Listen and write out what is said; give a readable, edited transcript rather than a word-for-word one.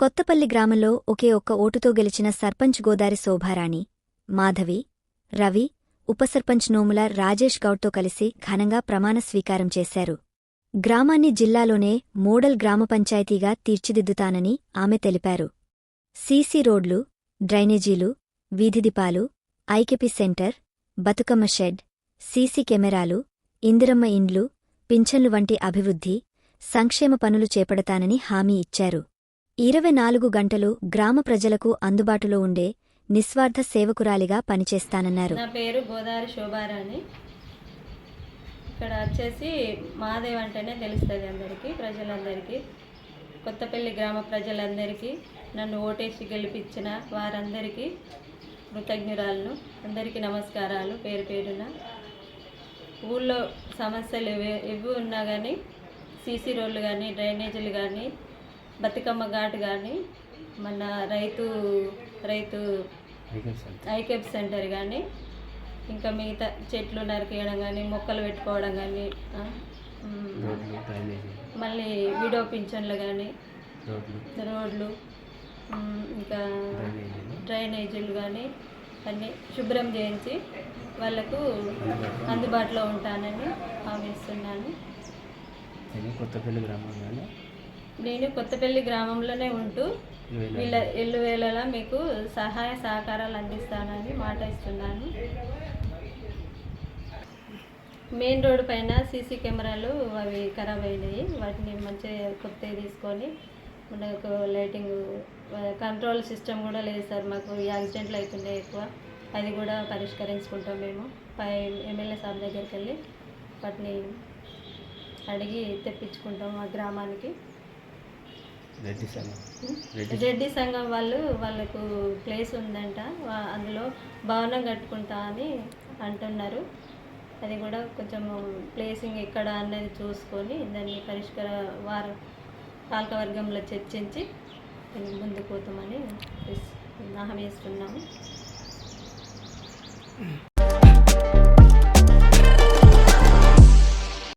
కొత్తపల్లి గ్రామంలో ఒకే ఒక్క ఓటుతో గెలిచిన సర్పంచ్ గోదారి శోభారాణి, మాధవి, రవి, ఉపసర్పంచ్ నోముల రాజేష్ గౌడ్తో కలిసి ఘనంగా ప్రమాణ స్వీకారం చేశారు. గ్రామాన్ని జిల్లాలోనే మోడల్ గ్రామ పంచాయతీగా తీర్చిదిద్దుతానని ఆమె తెలిపారు. సీసీ రోడ్లు, డ్రైనేజీలు, వీధిదీపాలు, IKP centre, Bathukamma shed, CC కెమెరాలు, ఇందిరమ్మ ఇండ్లు, పింఛన్లు వంటి అభివృద్ధి, సంక్షేమ పనులు చేపడతానని హామీ ఇచ్చారు. 24 గంటలు గ్రామ ప్రజలకు అందుబాటులో ఉండే నిస్వార్థ సేవకురాలిగా పనిచేస్తానన్నారు. నా పేరు గోదారి శోభారాణి. ఇక్కడ వచ్చేసి మాదేవ్ అంటేనే తెలుస్తుంది అందరికీ, ప్రజలందరికీ, కొత్తపల్లి గ్రామ ప్రజలందరికీ, నన్ను ఓటేసి గెలిపించిన వారందరికీ కృతజ్ఞురాలను. అందరికీ నమస్కారాలు పేరు పేరున. ఊళ్ళో సమస్యలు ఎవి ఉన్నా కానీ, సీసీ రోడ్లు కానీ, డ్రైనేజీలు కానీ, బతుకమ్మ ఘాట్ కానీ, మన రైతు ఐకేప్ సెంటర్ కానీ, ఇంకా మిగతా చెట్లు నరికేయడం కానీ, మొక్కలు పెట్టుకోవడం కానీ, మళ్ళీ విడో పింఛన్లు కానీ, రోడ్లు, ఇంకా డ్రైనేజీలు కానీ అన్నీ శుభ్రం చేయించి వాళ్ళకు అందుబాటులో ఉంటానని హామీ ఇస్తున్నాను. నేను కొత్తపల్లి గ్రామంలోనే ఉంటూ వీళ్ళ ఎల్లువేళలా మీకు సహాయ సహకారాలు అందిస్తానని మాట ఇస్తున్నాను. మెయిన్ రోడ్డు పైన సీసీ కెమెరాలు అవి ఖరాబ్ అయినాయి, వాటిని మంచిగా కొత్తవి తీసుకొని మనకు లైటింగ్ కంట్రోల్ సిస్టమ్ కూడా లేదు సార్. మాకు యాక్సిడెంట్లు అవుతుండే ఎక్కువ, అది కూడా పరిష్కరించుకుంటాం. మేము ఎమ్మెల్యే సాబ్ దగ్గరికి వెళ్ళి వాటిని అడిగి తెప్పించుకుంటాం. మా గ్రామానికి రెడ్డి సంఘం వాళ్ళకు ప్లేస్ ఉందంట, అందులో భవనం కట్టుకుంటా అని అంటున్నారు. అది కూడా కొంచెం ప్లేసింగ్ ఎక్కడ అన్నది చూసుకొని దాన్ని పాలకవర్గంలో చర్చించి ముందుకు పోతామని హామీ ఇస్తున్నాము.